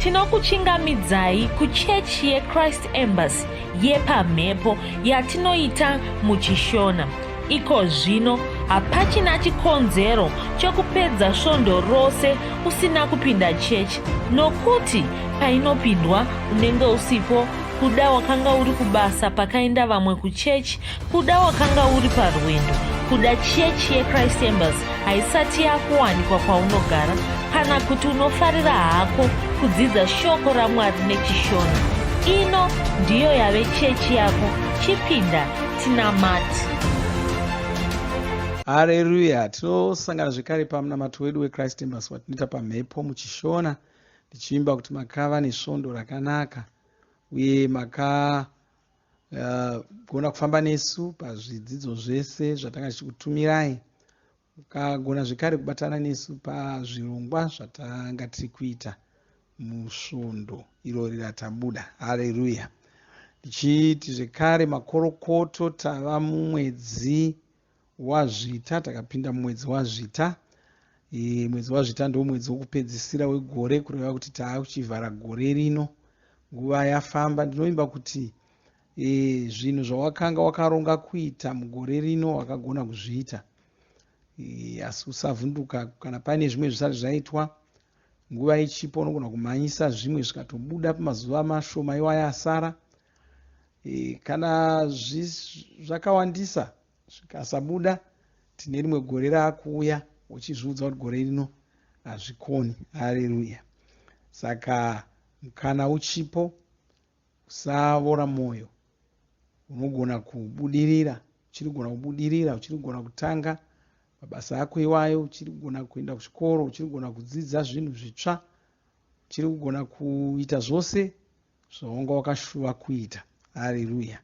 tinokuchingamidzai kuchechi yeChrist Embassy yepamhepo yatinoita muchishona. Iko zvino hapachina chikonzero chokupedza svondo rose usina kupinda chechi, nokuti painopindwa unenge usipo, kuda wakanga uri kubasa pakaenda vamwe kuchechi, kuda wakanga uri parwendo, kuda chechi yeChrist Embassy haisati yakuwanikwa kwaunogara, kana kuti unofarira hako kudzidza shoko raMwari nechishona. Ino ndiyo yave chechi yako. Chipinda tinamati. Haleluya. Tinosangana zvekare pamunamato wedu weChrist Embassy watinoita pamhepo muchishona, tichiimba kuti makava nesvondo rakanaka uye makagona kufamba nesu pazvidzidzo zvese zvatanga tichikutumirai, mukagona zvekare kubatana nesu pazvirongwa zvatanga tiri kuita musvondo irori ratabuda. Haleluya. Tichiti zvekare makorokoto tava mumwedzi wazvita, takapinda mumwedzi wazvita. Mwedzi wazvita ndio mwedzi wokupedzisira wegore, kureva kuti taakuchivhara gore rino, nguva yafamba. Ndinoimba kuti zvinhu zvawakanga wakaronga kuita mugore rino wakagona kuzviita, asi usavhunduka kana pane zvimwe zvisati zvaitwa. Nguva ichipo unogona kumhanyisa zvimwe zvikatobuda pamazuva mashoma iwaya asara. Kana zvakawandisa zvikasabuda, tine rimwe gore raakuuya uchizviudza kuti gore rino hazvikoni. Haleluya. Saka mukana uchipo, usavora mwoyo, unogona kubudirira, uchirigona kubudirira, uchirigona kutanga mabasa ako iwayo, uchirigona kuenda kuchikoro, uchirigona kudzidza zvinhu zvitsva, uchirigona kuita zvose zvawanga wakashuva kuita. Haleluya.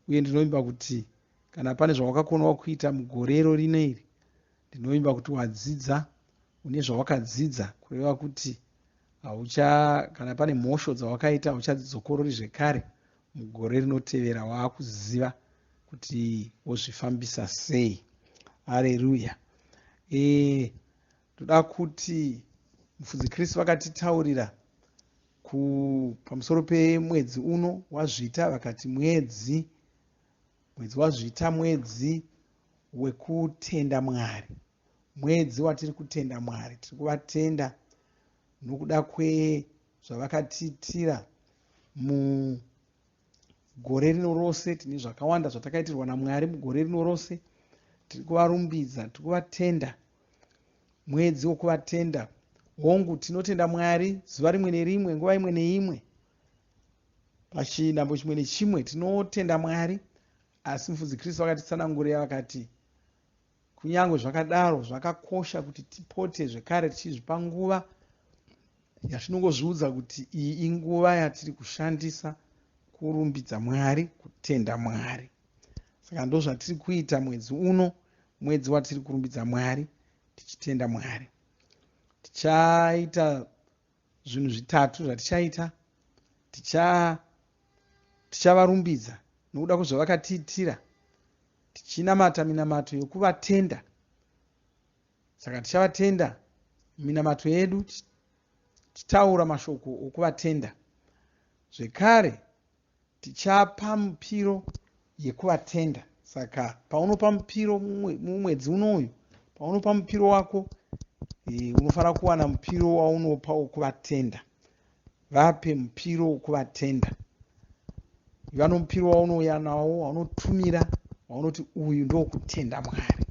Uye ndinoimba kuti kana pane zvawakakonawo kuita mugorero rino iri, ndinoimba kuti wadzidza, une zvawakadzidza, kureva kuti kana pane mhosho dzawakaita hauchadzokorori zvekare mugore rinotevera. Waakuziva kuti wozvifambisa sei. Haleluya. Toda kuti mufudzi Kristu vakatitaurira pamusoro pemwedzi uno wazvita, vakati mwedzi wazvita, mwedzi wekutenda Mwari, mwedzi watiri kutenda Mwari. Tiri kuvatenda nokuda kwezvavakatiitira mugore rino rose. Tine zvakawanda zvatakaitirwa naMwari mugore rino rose. Tiri kuvarumbidza, tiri kuvatenda, mwedzi wokuvatenda. Hongu, tinotenda Mwari zuva rimwe nerimwe, nguva imwe neimwe, pachinhambo chimwe nechimwe tinotenda Mwari. Asi mufudzi Kristu vakatitsanangurira vakati kunyange zvakadaro zvakakosha kuti tipote zvekare tichizvipa nguva yatinongozviudza kuti iyi inguva yatiri kushandisa kurumbidza Mwari, kutenda Mwari. Saka ndo zvatiri kuita mwedzi uno, mwedzi watiri kurumbidza Mwari, tichitenda Mwari. Tichaita zvinhu zvitatu zvatichaita. Tichavarumbidza nokuda kwezvavakatiitira, tichinamata minamato yokuvatenda. Saka tichavatenda minamato yedu, tichitaura mashoko okuvatenda. Zvekare tichapa mupiro yekuvatenda. Saka paunopa mupiro mumwedzi unoyu, paunopa mupiro wako, unofanira kuwana mupiro waunopa wokuvatenda. Vape mupiro wokuvatenda. Iva nomupiro waunouya nawo, waunotumira, waunoti uyu ndokutenda Mwari.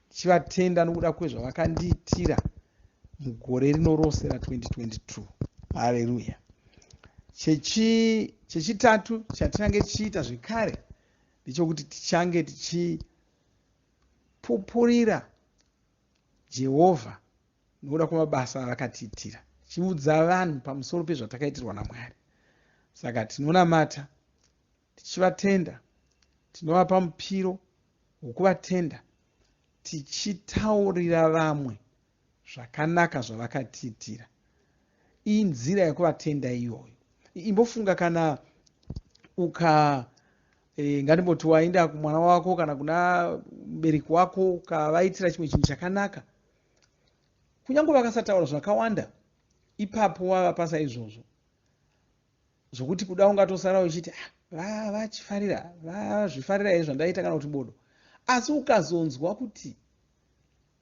Tichivatenda nokuda kwezvavakandiitira mugore rino rose ra2022. Haleluya. Chechitatu chatichange tichiita zvekare ndechokuti tichange tichipupurira Jehovha nokuda kwamabasa avakatiitira, tichiudza vanhu pamusoro pezvatakaitirwa naMwari. Saka tinonamata, tichivatenda, tinovapa mupiro wokuvatenda, tichitaurira vamwe zvakanaka zvavakatiitira. Iyi nzira yekuvatenda iyoyo. Imbofunga kana ngatimboti waenda kumwana wako kana kuna mubereki wako ukavaitira chimwe chinhu chakanaka, kunyange vakasataura zvakawanda, ipapo wavapasa izvozvo, zvokuti kuda ungatosara uchiti vachifarira vazvifarira izvo zvandaita kana kuti bodo. Asi ukazonzwa kuti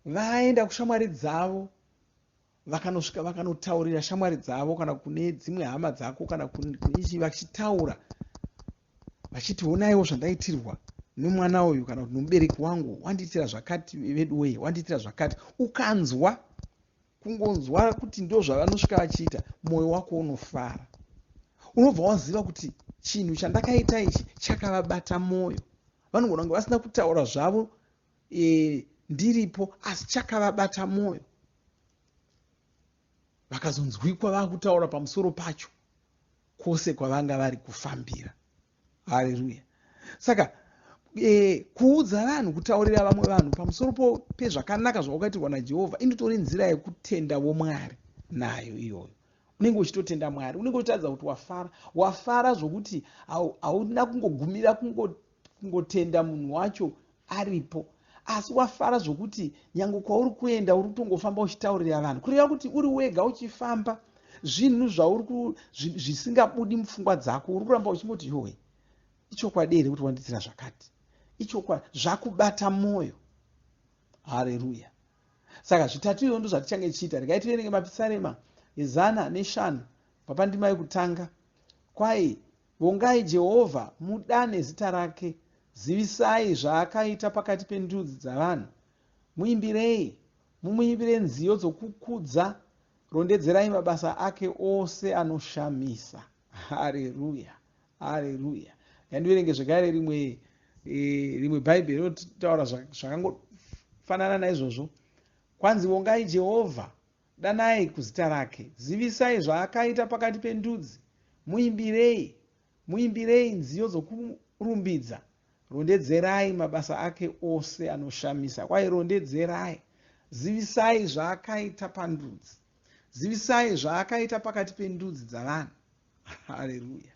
vaenda kushamwari dzavo vakanosvika vakanotaurira shamwari dzavo kana kune dzimwe hama dzako kana kunichi vachitaura vachiti onaiwo zvandaitirwa nomwana uyu kana kuti nomubereki wangu wandiitira zvakati vedu weye wandiitira zvakati, ukanzwa kungonzwa kuti ndo zvavanosvika vachiita, mwoyo wako unofara. Unobva waziva kuti chinhu chandakaita ichi chakavabata mwoyo. Vanogona kunge vasina kutaura zvavo ndiripo, asi chakavabata mwoyo. Vakazonzwikwa vakutaura pamusoro pacho kwose kwavanga vari kufambira. Haleluya. Saka kuudza vanhu, kutaurira vamwe vanhu pamusoro pezvakanaka zvawakaitirwa naJehovha inotori nzira yekutenda Mwari nayo iyoyo. Unenge uchitotenda Mwari, unenge uchitaridza kuti wafara zvokuti hauna kungogumira kungotenda munhu wacho aripo, asi wafara zvokuti nyange kwauri kuenda uri kutongofamba uchitaurira vanhu, kureva kuti uri wega uchifamba zvinhu zvisingabudi mupfungwa dzako, uri kuramba uchingoti yowe ichokwadi here kuti wandiitira zvakati, zvakubata mwoyo. Haleluya. Saka zvitatu izvo ndo zvatichange tichiita. Regai tiverenge Mapisarema 105 papandima yekutanga. Kwai vongai Jehovha, mudane zita rake, zivisai zvaakaita pakati pendudzi dzavanhu, muimbirei, mumuimbire nziyo dzokukudza, rondedzerai mabasa ake ose anoshamisa. Haleluya. Haleluya. Yandiverenge zvekare rimwe bhaibheri rinotaura zvakangofanana naizvozvo. Kwanzi vongai Jehovha, danai kuzita rake, zivisai zvaakaita pakati pendudzi, muimbirei nziyo dzokurumbidza, rondedzerai mabasa ake ose anoshamisa. Kwai rondedzerai, zivisai zvaakaita pandudzi, zivisai zvaakaita pakati pendudzi dzavanhu. Haleluya.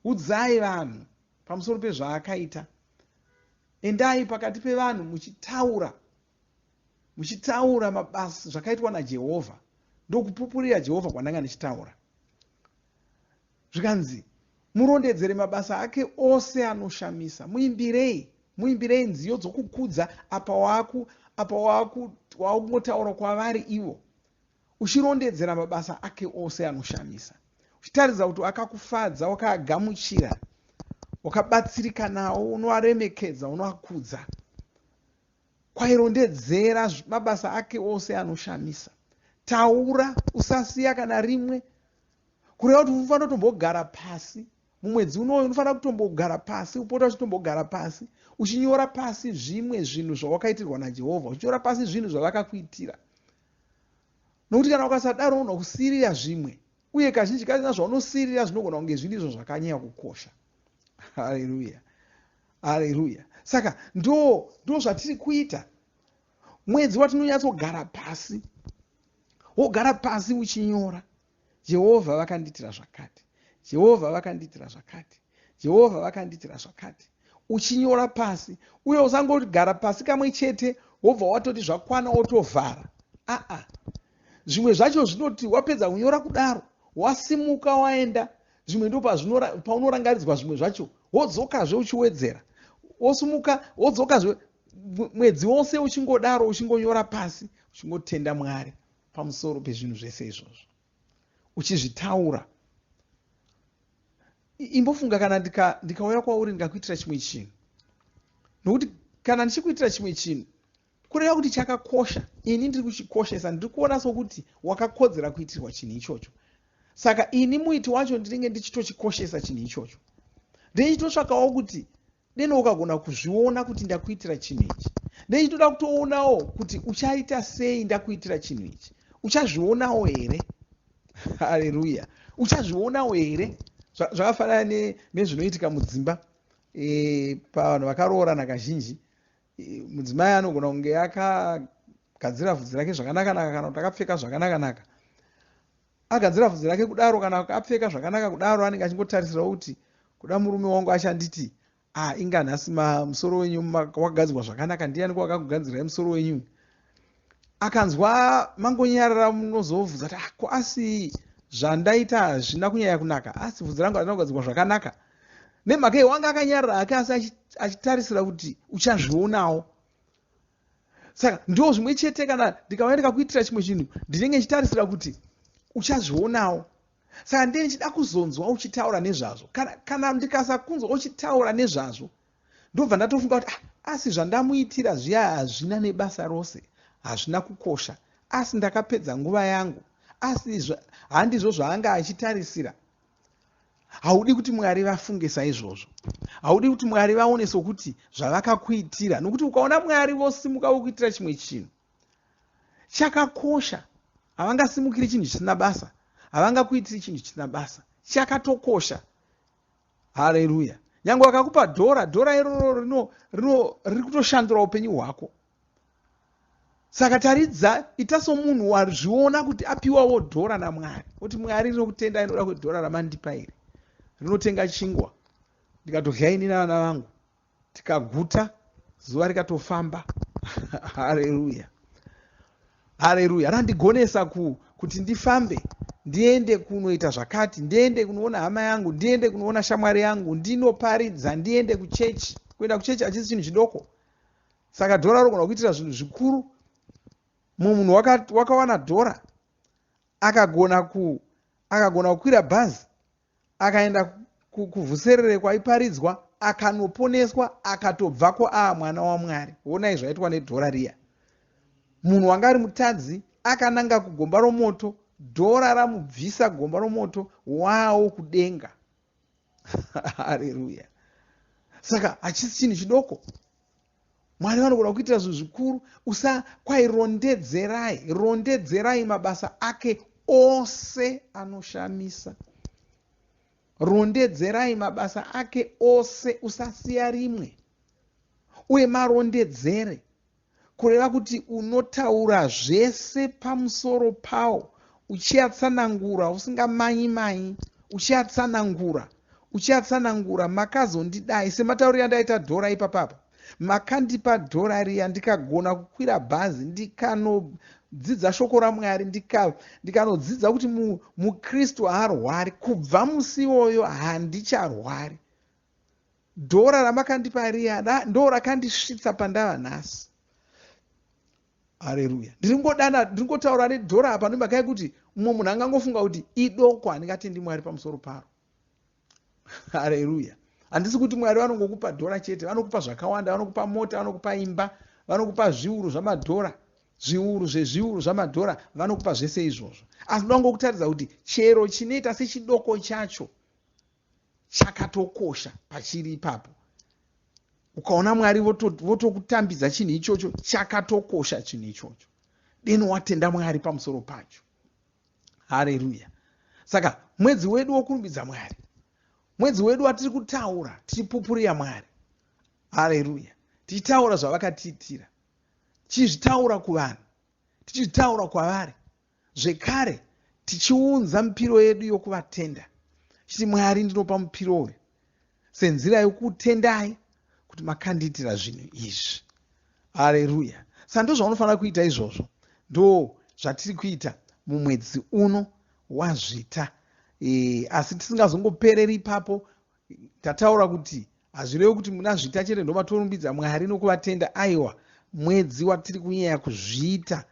Udzai vanhu pamusoro pezvaakaita. Endai pakati pevanhu muchitaura mabasa zvakaitwa naJehovha. Ndokupupurira Jehovha kwandanga ndichitaura. Zvikanzi murondedzere mabasa ake ose anoshamisa, muimbirei nziyo dzokukudza apa wakungotaura kwavari ivo, uchirondedzera mabasa ake ose anoshamisa, uchitaridza kuti akakufadza, wakaagamuchira, wakabatsirika nawo, unovaremekedza, unovakudza. Kwairondedzera mabasa ake ose anoshamisa. Taura, usasiya kana rimwe. Kureva kuti unofanira kutombogara pasi mumwedzi unoyu, unofanira kutombogara pasi, upota uchitombogara pasi uchinyora pasi zvimwe zvinhu zvawakaitirwa naJehovha, uchinyora pasi zvinhu zvavakakuitira. Nokuti kana ukasadaro unogona kusirira zvimwe, uye kazhinji kazina zvaunosirira zvinogona kunge zviri izvo zvakanyanya kukosha. Haleluya. Haleluya. Saka ndo zvatiri kuita. Mwedzi watinonyatsogara pasi, wogara pasi uchinyora, Jehovha vakandiitira zvakati, Jehovha vakandiitira zvakati, Jehovha vakandiitira zvakati, uchinyora pasi. Uye usangogara pasi kamwe chete wobva watoti zvakwana wotovhara. Zvimwe zvacho zvinoti wapedza kunyora kudaro, wasimuka waenda, zvimwe ndo paunorangaridzwa zvimwe zvacho, wodzokazve uchiwedzera, wosumuka wodzokazve, mwedzi wose uchingodaro uchingonyora pasi, uchingotenda Mwari pamusoro pezvinhu zvese izvozvo, uchizvitaura. Imbofunga kana ndikauya kwauri ndikakuitira chimwe chinhu, nokuti kana ndichikuitira chimwe chinhu kureva kuti chakakosha, ini ndiri kuchikoshesa, ndiri kuona sokuti wakakodzera kuitirwa chinhu ichocho. Saka ini muiti wacho ndinenge ndichitochikoshesa chinhu ichocho, ndichitotsvakawo kuti deno ukagona kuzviona kuti ndakuitira chinhu ichi, ndichitoda kutoonawo kuti uchaita sei ndakuitira chinhu ichi, uchazvionawo here? Haleluya. Uchazvionawo here? Zvakafanana nezvinoitika mudzimba pavanhu vakaroorana kazhinji. Mudzimai anogona kunge akagadzira vhudzi rake zvakanaka-naka kana kuti akapfeka zvakanaka-naka. Agadzira vhudzi rake kudaro kana akapfeka zvakanaka kudaro, anenge achingotarisirawo kuti kuda murume wangu achanditi, inga nhasi musoro wenyu wakagadzirwa zvakanaka, ndiani wakakugadzira musoro wenyu? Akanzwa mangonyarara munozovhudza kuti asi zvandaita hazvina kunyanya kunaka, asi bvudzi rangu harina kugadzirwa zvakanaka. Nemhaka iyo wanga akanyarara ake asi achitarisira kuti uchazvionawo. Saka ndo zvimwe chete kana ndikauya ndikakuitira chimwe chinhu ndinenge nchitarisira kuti uchazvionawo. Saka ndini ndichida kuzonzwa uchitaura nezvazvo. Kana ndikasakunzwa uchitaura nezvazvo, ndobva ndatofunga kuti asi zvandamuitira zviya hazvina nebasa rose, hazvina kukosha, asi ndakapedza nguva yangu, asi handizvo zvaanga achitarisira. Haudi kuti Mwari vafunge saizvozvo. Haudi kuti Mwari vaone sokuti zvavakakuitira, nokuti ukaona Mwari vosimuka vokuitira chimwe chinhu chakakosha, havangasimukiri chinhu chisina basa, havangakuitiri chinhu chisina basa, chakatokosha. Haleluya. Nyange vakakupa dhora iroro riri kutoshandura upenyu hwako. Saka taridza, ita somunhu wazviona kuti apiwawo dhora naMwari, kuti Mwari rinokutenda inoda kuti dhora ramandipa iri rinotenga chingwa, ndikatodya ini navana vangu, tikaguta, zuva rikatofamba. Haleluya. Haleluya. Randigonesa kuti ndifambe, ndiende kunoita zvakati, ndiende kunoona hama yangu, ndiende kunoona shamwari yangu, ndinoparidza, ndiende kuchechi. Kuenda kuchechi hachisi chinhu chidoko. Saka dhora rinogona kuitira zvinhu zvikuru. Munhu wakawana dhora akagona kukwira bhazi akaenda kuvhuserere kwaiparidzwa, akanoponeswa, akatobvako mwana waMwari. Onai zvaitwa nedhora riya. Munhu wanga ari mutadzi akananga kugomba romoto, dhora ramubvisa gomba romoto, wawo kudenga. Haleluya. Saka hachisi chinhu chidoko. Mwari vanogona kuitira zvinhu zvikuru. Rondedzerai mabasa ake ose anoshamisa. Rondedzerai mabasa ake ose, usasiya rimwe. Uye marondedzere, kureva kuti unotaura zvese pamusoro pawo, uchiatsanangura usingamanyi, uchiatsanangura. Makazondidai sematauriro andaita dhora ipapapa. Makandipa dhora riya, ndikagona kukwira bhazi, ndikanodzidza shoko raMwari, ndikanodzidza kuti muKristu haarwari. Kubva musi iwoyo handicharwari. Dhora ramakandipa riya ndo rakandisvitsa pandava nhasi. Haleluya. Ndiringotaura nedhora apa nemhaka yekuti mumwe munhu angangofunga kuti idoko, handingatendi Mwari pamusoro paro. Haleluya. Handisi kuti Mwari vanongokupa dhora chete, vanokupa zvakawanda, vanokupa mota, vanokupa imba, vanokupa zviuru zvamadhora, zviuru zvamadhora, vanokupa zvese izvozvo. Asi ndoda kutaridza kuti chero chinoita sechidoko chacho chakatokosha pachiri ipapo. Ukaona Mwari votokutambidza chinhu ichocho, chakatokosha chinhu ichocho. Deno watenda Mwari pamusoro pacho. Haleluya. Saka mwedzi wedu wokurumbidza Mwari, mwedzi wedu watiri kutaura, tichipupurira Mwari. Haleluya. Tichitaura zvavakatiitira, tichizvitaura kuvanhu, tichizvitaura kwavari, zvekare tichiunza mipiro yedu yokuvatenda. Chiti Mwari, ndinopa mupiro uyu senzira yokutendai kuti makandiitira zvinhu izvi. Haleluya. Saka ndozvaunofanira kuita izvozvo. Ndo zvatiri kuita mumwedzi uno wazvita. Asi tisingazongopereri ipapo. Tataura kuti hazvirevi kuti muna zvita chete ndo matorumbidza Mwari nokuvatenda. Aiwa, mwedzi watiri kunyanya kuzviita,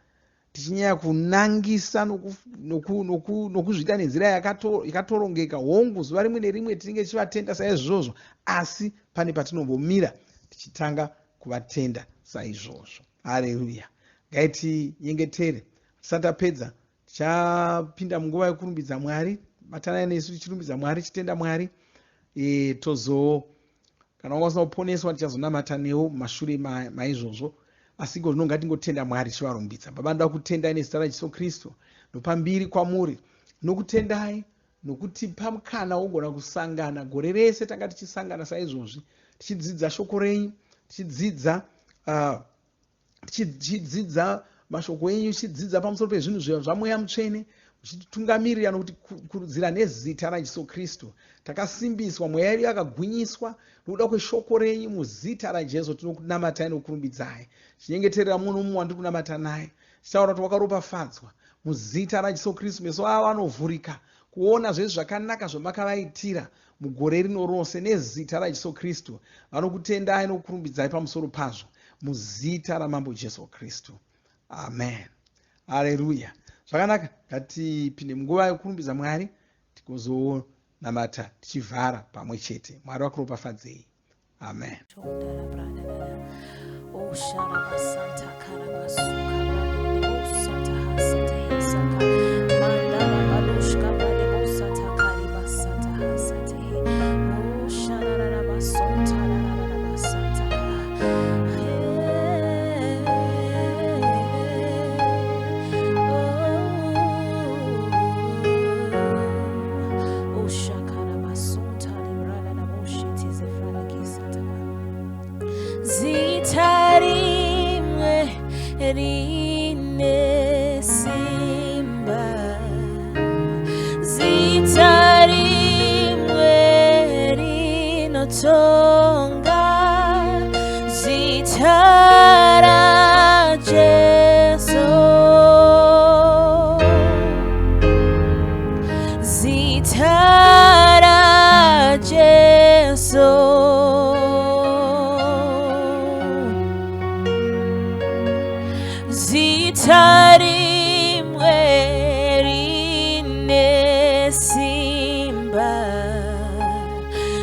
tichinyanya kunangisa nokuzviita nenzira yakatorongeka. Hongu zuva rimwe nerimwe tinenge tichivatenda saizvozvo, asi pane patinombomira tichitanga kuvatenda saizvozvo. Haleluya. Ngaitinyengetere. Tisati tapedza, tichapinda munguva yokurumbidza Mwari. Batanai nesu tichirumbidza Mwari, tichitenda Mwari. Kana wanga usina kuponeswa, tichazonamata newo mashure maizvozvo. Asi ngo ngatingotenda Mwari tichivarumbidza. Baba, ndoda kutendai nezita raJesu Kristu, nopambiri kwamuri nokutendai nokutipa mukana wogona kusangana gore rese tanga tichisangana saizvozvi, tichidzidza shoko renyu, tichidzidza mashoko enyu, tichidzidza pamusoro pezvinhu zvamweya mutsvene, uchititungamirira nokuti kurudzira nezita raJesu Kristu takasimbiswa, mweya yedu yakagwinyiswa nokuda kweshoko renyu. Muzita raJesu tinokunamatai nokurumbidzai. Tinyengeterera mumwe nomumwe wandiri kunamata naye, tichitaura kuti wakaropafadzwa. Muzita raJesu Kristu meso avo anovhurika, kuona zvezvi zvakanaka zvamakavaitira mugore rino rose. Nezita raJesu Kristu vanokutendai nokukurumbidzai pamusoro pazvo muzita ramambo Jesu Kristu. Amen. Haleluya. Zvakanaka, ngatipinde munguva yokurumbidza Mwari tikozonamata tichivhara pamwe chete. Mwari wakuropafadzei. Amen. Zita rimwe rine simba, zita rimwe rinotonga, zita ra Jesu, zita ra Jesu. Zita rimwe rine simba,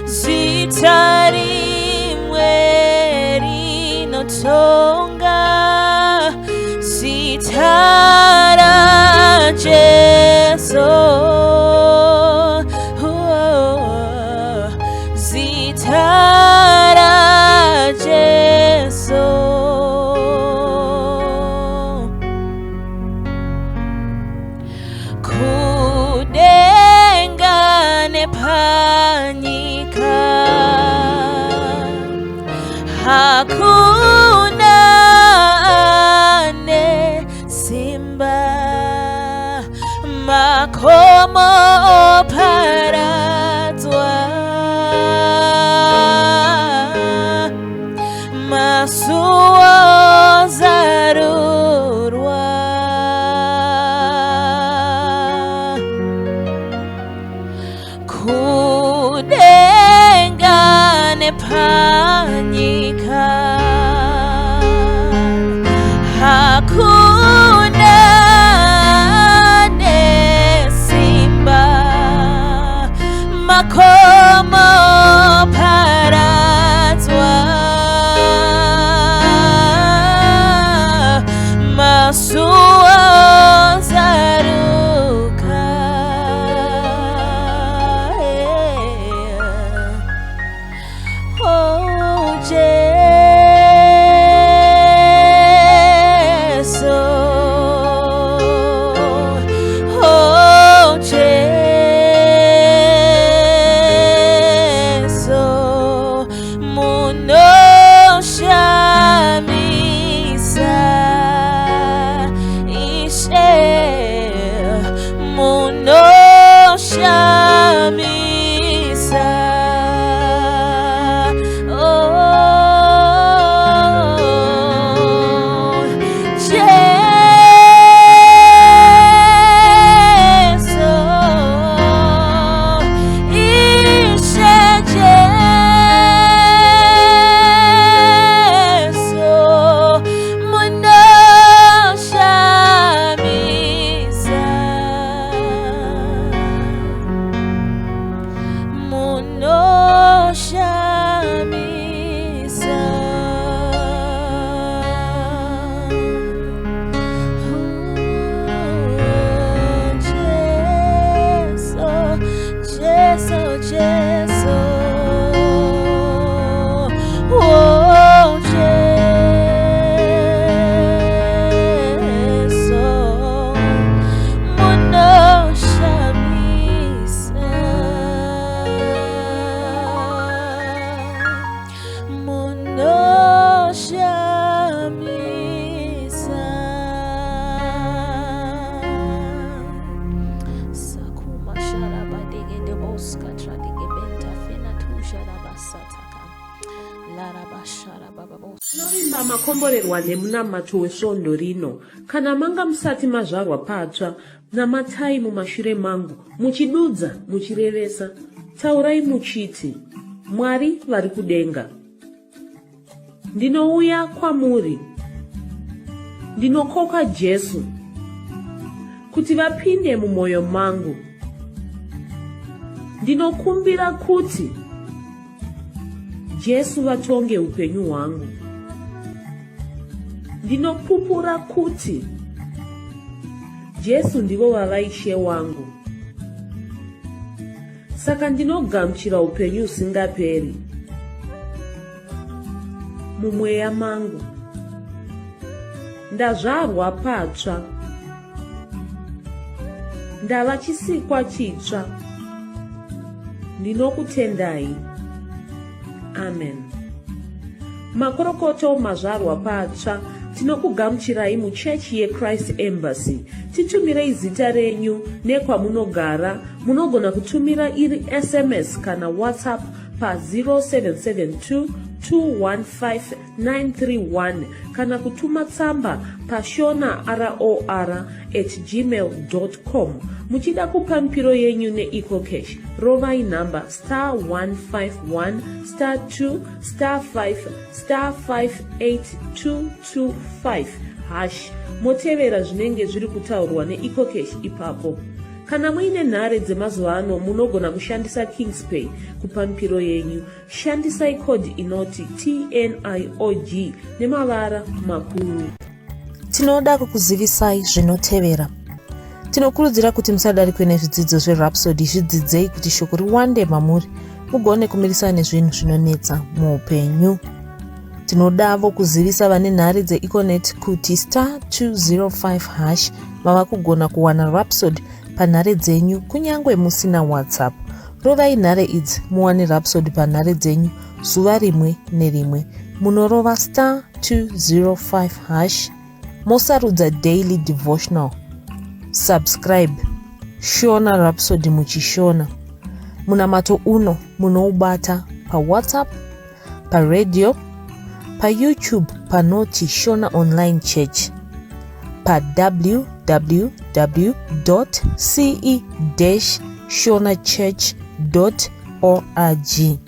zita rimwe rinotonga, zita ra Jesu, zita ra Jesu. Panyika hakuna ane simba, makomo paradzwa, masuo zarurwa, kudenga panyika hakuna nesimba, makomo paradzwa, masuo zaruka. Oh, Jesu, oh, Jesu, munoshamisa, ishe, munoshamisa. Novimba makomborerwa nemunamato wesvondo rino. Kana manga musati mazvarwa patsva, namatai mumashure mangu, muchidudza, muchirevesa. Taurai muchiti, Mwari vari kudenga. Ndinouya kwamuri, ndinokoka Jesu, kuti vapinde mumwoyo mangu. Ndinokumbira kuti Jesu vatonge upenyu hwangu. Ndinopupura kuti Jesu ndivo vavaishe wangu. Saka ndinogamuchira upenyu usingaperi. Mumweya mangu ndazvarwa patsva, ndava chisikwa chitsva. Ndinokutendai. Amen. Makorokoto mazvarwa patsva, tinokugamuchirai muchechi yeChrist Embassy. Titumirei zita renyu nekwamunogara. Munogona kutumira iri SMS kana WhatsApp pa 0772 215 kana kutuma tsamba pa shona@gmail.com. Muchida kupa mpiro yenyu neEcocash, rovai namba *151*2*5*58225# motevera zvinenge zviri kutaurwa neEcocash ipapo. Kana muine nhare dzemazuva ano munogona kushandisa KingsPay kupa mpiro yenyu. Shandisai kodhi inoti TNIOG nemavara makuru. Tinoda kukuzivisai zvinotevera. Tinokurudzira kuti musadarikwe nezvidzidzo zveRhapsody. Zvidzidzei kuti shoko riwande mamuri mugone kumirisana nezvinhu zvinonetsa muupenyu. Tinodavo kuzivisa vane nhare dzeEconet kuti *205# vava kugona kuwana Rhapsody panhare dzenyu kunyangwe musina WhatsApp. Rovai nhare idzi muwane Rhapsody panhare dzenyu zuva rimwe nerimwe. Munorova *205#, mosarudza daily devotional. Subscribe Shona Rhapsody muchishona. Munamato uno munoubata pa WhatsApp, pa radio, pa YouTube panoti Shona Online Church, pa www.ce-shonachurch.org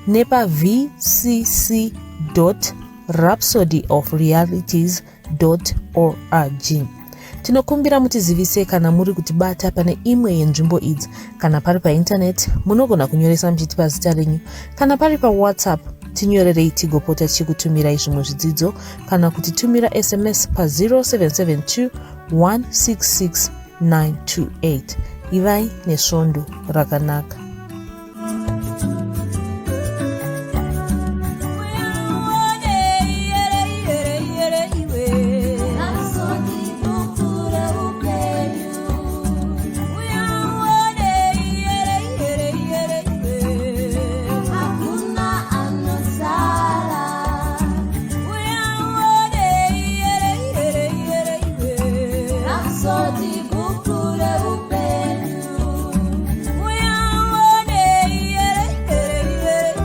nepa vcc.rhapsodyofrealities.org. Tinokumbira mutizivise kana muri kutibata pane imwe yenzvimbo idzi. Kana pari painternet munogona kunyoresa muchitipa zita renyu. Kana pari pa WhatsApp tinyorerei tigopota tichikutumirai zvimwe zvidzidzo, kana kutitumira SMS pa 0772 166 928. Ivai nesvondo rakanaka.